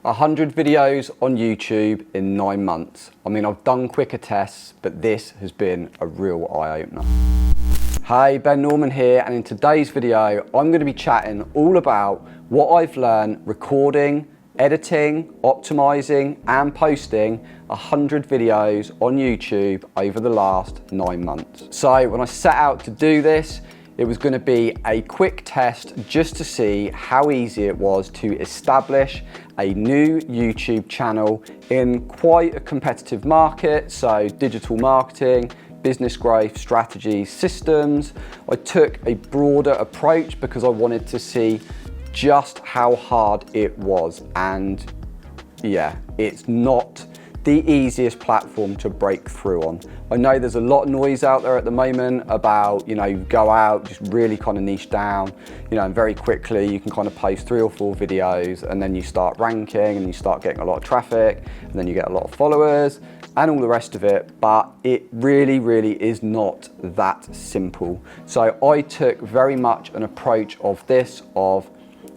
100 videos on YouTube in 9 months. I mean, I've done quicker tests, but this has been a real eye-opener. Hey, Ben Norman here, and in today's video, I'm going to be chatting all about what I've learned recording, editing, optimizing, and posting 100 videos on YouTube over the last 9 months. So when I set out to do this, it was going to be a quick test just to see how easy it was to establish a new YouTube channel in quite a competitive market. So digital marketing, business growth, strategies, systems. I took a broader approach because I wanted to see just how hard it was. And yeah, it's not the easiest platform to break through on. I know there's a lot of noise out there at the moment about, go out, just really kind of niche down, and very quickly you can kind of post 3 or 4 videos and then you start ranking and you start getting a lot of traffic and then you get a lot of followers and all the rest of it, but it really is not that simple. So I took very much an approach of this, of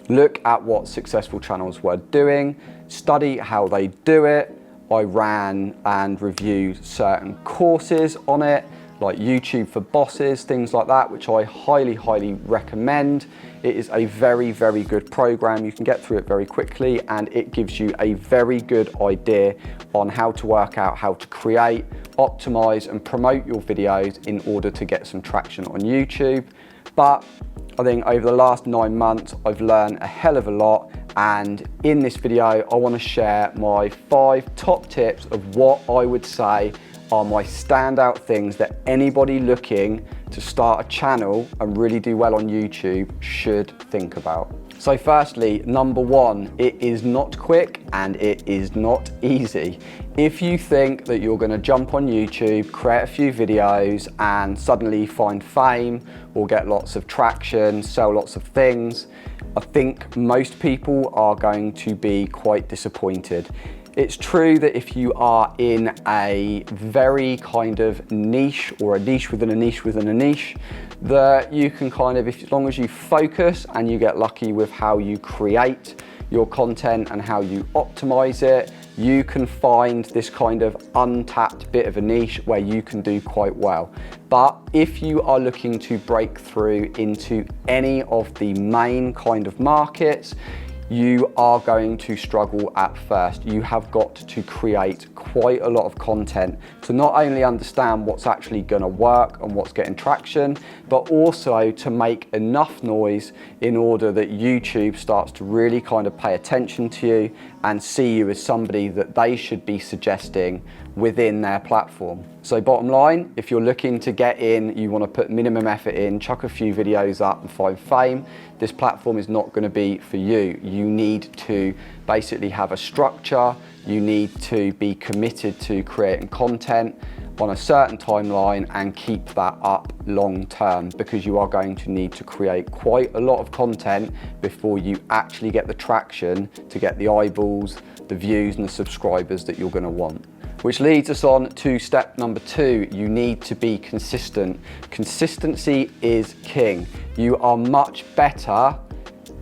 look at what successful channels were doing, study how they do it. I ran and reviewed certain courses on it, like YouTube for Bosses, things like that, which I highly recommend. It is a very good program. You can get through it very quickly, and it gives you a very good idea on how to work out how to create, optimize, and promote your videos in order to get some traction on YouTube. But I think over the last 9 months, I've learned a hell of a lot. And in this video, I want to share my 5 top tips of what I would say are my standout things that anybody looking to start a channel and really do well on YouTube should think about. So firstly, number 1, it is not quick and it is not easy. If you think that you're going to jump on YouTube, create a few videos and suddenly find fame or get lots of traction, sell lots of things, I think most people are going to be quite disappointed. It's true that if you are in a very kind of niche, or a niche within a niche within a niche, that you can kind of, as long as you focus and you get lucky with how you create your content and how you optimize it, you can find this kind of untapped bit of a niche where you can do quite well. But if you are looking to break through into any of the main kind of markets, you are going to struggle at first. You have got to create quite a lot of content to not only understand what's actually going to work and what's getting traction, but also to make enough noise in order that YouTube starts to really kind of pay attention to you and see you as somebody that they should be suggesting within their platform. So bottom line, if you're looking to get in, you want to put minimum effort in, chuck a few videos up and find fame, this platform is not going to be for you. You need to basically have a structure, you need to be committed to creating content on a certain timeline and keep that up long term, because you are going to need to create quite a lot of content before you actually get the traction to get the eyeballs, the views and the subscribers that you're going to want. Which leads us on to step number 2. You need to be consistent. Consistency is king. You are much better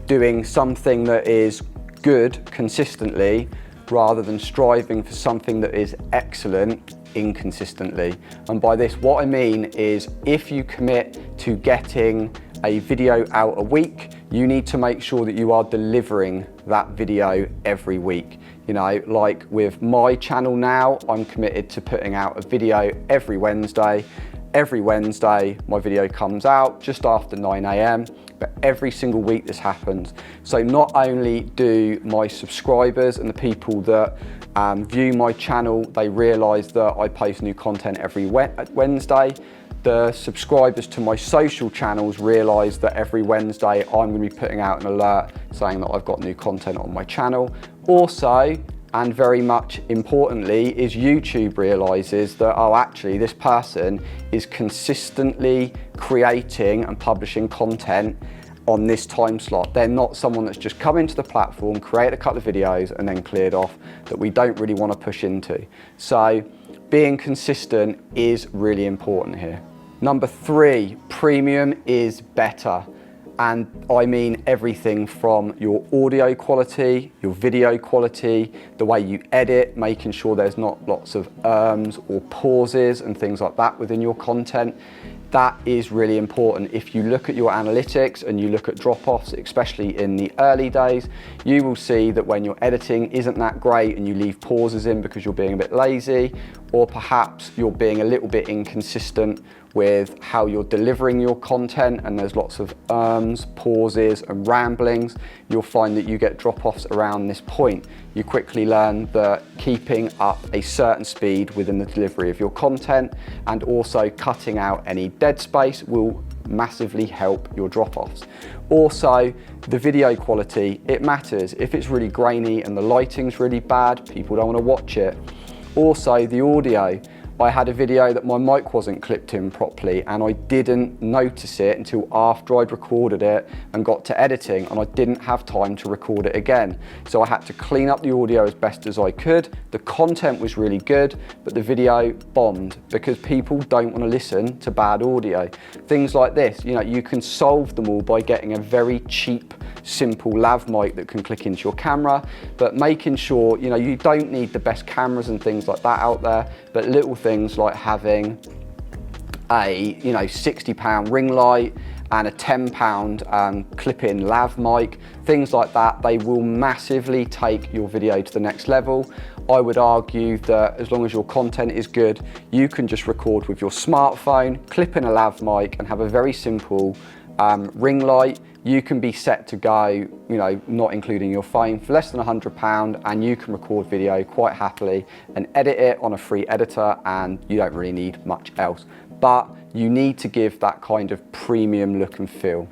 doing something that is good consistently rather than striving for something that is excellent inconsistently. And by this, what I mean is, if you commit to getting a video out a week, you need to make sure that you are delivering that video every week. Like with my channel now, I'm committed to putting out a video every Wednesday. Every Wednesday, my video comes out just after 9 AM, but every single week this happens. So not only do my subscribers and the people that view my channel, they realize that I post new content every Wednesday, the subscribers to my social channels realize that every Wednesday I'm going to be putting out an alert saying that I've got new content on my channel. Also, and very much importantly, is YouTube realizes that, oh, actually this person is consistently creating and publishing content on this time slot. They're not someone that's just come into the platform, create a couple of videos and then cleared off, that we don't really want to push into. So being consistent is really important here. Number 3, premium is better. And I mean everything from your audio quality, your video quality, the way you edit, making sure there's not lots of or pauses and things like that within your content. That is really important. If you look at your analytics and you look at drop-offs, especially in the early days, you will see that when your editing isn't that great and you leave pauses in because you're being a bit lazy, or perhaps you're being a little bit inconsistent with how you're delivering your content and there's lots of pauses and ramblings, you'll find that you get drop-offs around this point. You quickly learn that keeping up a certain speed within the delivery of your content and also cutting out any dead space will massively help your drop-offs. Also, the video quality, it matters. If it's really grainy and the lighting's really bad, people don't want to watch it. Also, the audio. I had a video that my mic wasn't clipped in properly and I didn't notice it until after I'd recorded it and got to editing, and I didn't have time to record it again. So I had to clean up the audio as best as I could. The content was really good, but the video bombed because people don't want to listen to bad audio. Things like this, you know, you can solve them all by getting a very cheap, simple lav mic that can click into your camera, but making sure, you know, you don't need the best cameras and things like that out there, but little things like having a, you know, £60 ring light and a £10 clip-in lav mic, things like that, they will massively take your video to the next level. I would argue that as long as your content is good, you can just record with your smartphone, clip in a lav mic and have a very simple ring light. You can be set to go, you know, not including your phone, for less than £100, and you can record video quite happily and edit it on a free editor, and you don't really need much else. But you need to give that kind of premium look and feel,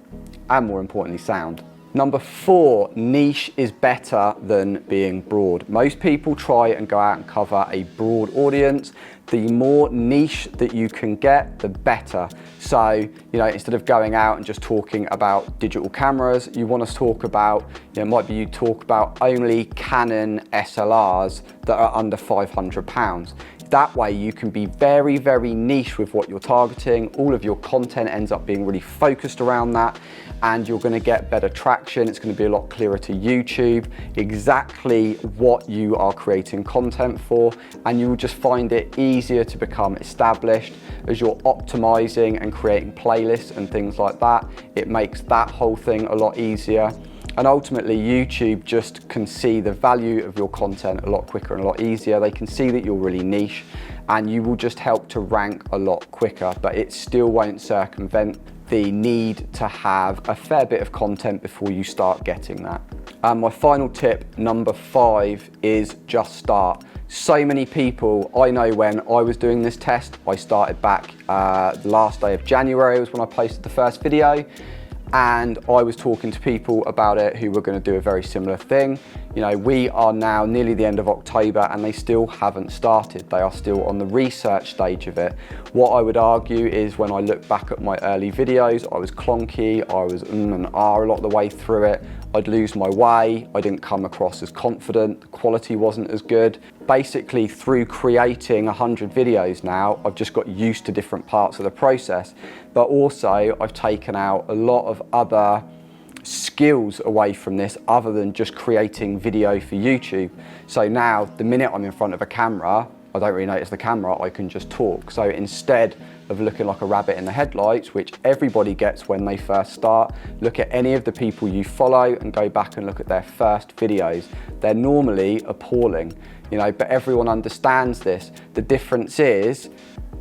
and more importantly, sound. Number 4, niche is better than being broad. Most people try and go out and cover a broad audience. The more niche that you can get, the better. So, you know, instead of going out and just talking about digital cameras, you want to talk about, you know, it might be you talk about only Canon SLRs that are under £500. That way you can be very, very niche with what you're targeting. All of your content ends up being really focused around that, and you're going to get better traction. It's going to be a lot clearer to YouTube exactly what you are creating content for, and you will just find it easier to become established as you're optimizing and creating playlists and things like that. It makes that whole thing a lot easier. And ultimately, YouTube just can see the value of your content a lot quicker and a lot easier. They can see that you're really niche, and you will just help to rank a lot quicker, but it still won't circumvent the need to have a fair bit of content before you start getting that. And my final tip, number 5, is just start. So many people, I know when I was doing this test, I started back the last day of January was when I posted the first video. And I was talking to people about it who were going to do a very similar thing. You know, we are now nearly the end of October and they still haven't started. They are still on the research stage of it. What I would argue is when I look back at my early videos, I was clonky, I was and a lot of the way through it. I'd lose my way, I didn't come across as confident, the quality wasn't as good. Basically, through creating 100 videos now, I've just got used to different parts of the process, but also I've taken out a lot of other skills away from this other than just creating video for YouTube. So now, the minute I'm in front of a camera, I don't really notice the camera, I can just talk. So instead of looking like a rabbit in the headlights, which everybody gets when they first start, look at any of the people you follow and go back and look at their first videos. They're normally appalling, you know, but everyone understands this. The difference is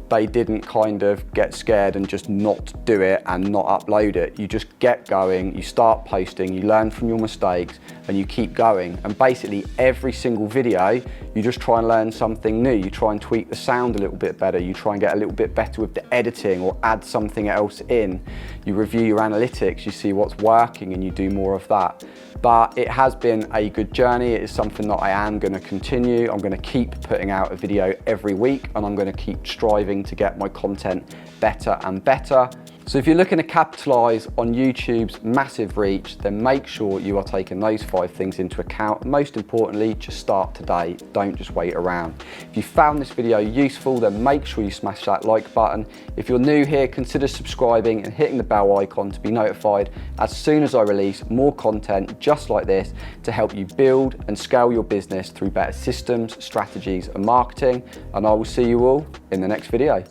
they didn't kind of get scared and just not do it and not upload it. You just get going, you start posting, you learn from your mistakes and you keep going. And basically every single video, you just try and learn something new. You try and tweak the sound a little bit better. You try and get a little bit better with the editing or add something else in. You review your analytics, you see what's working and you do more of that. But it has been a good journey. It is something that I am going to continue. I'm going to keep putting out a video every week and I'm going to keep striving to get my content better and better. So if you're looking to capitalise on YouTube's massive reach, then make sure you are taking those 5 things into account. Most importantly, just start today. Don't just wait around. If you found this video useful, then make sure you smash that like button. If you're new here, consider subscribing and hitting the bell icon to be notified as soon as I release more content just like this to help you build and scale your business through better systems, strategies and marketing. And I will see you all in the next video.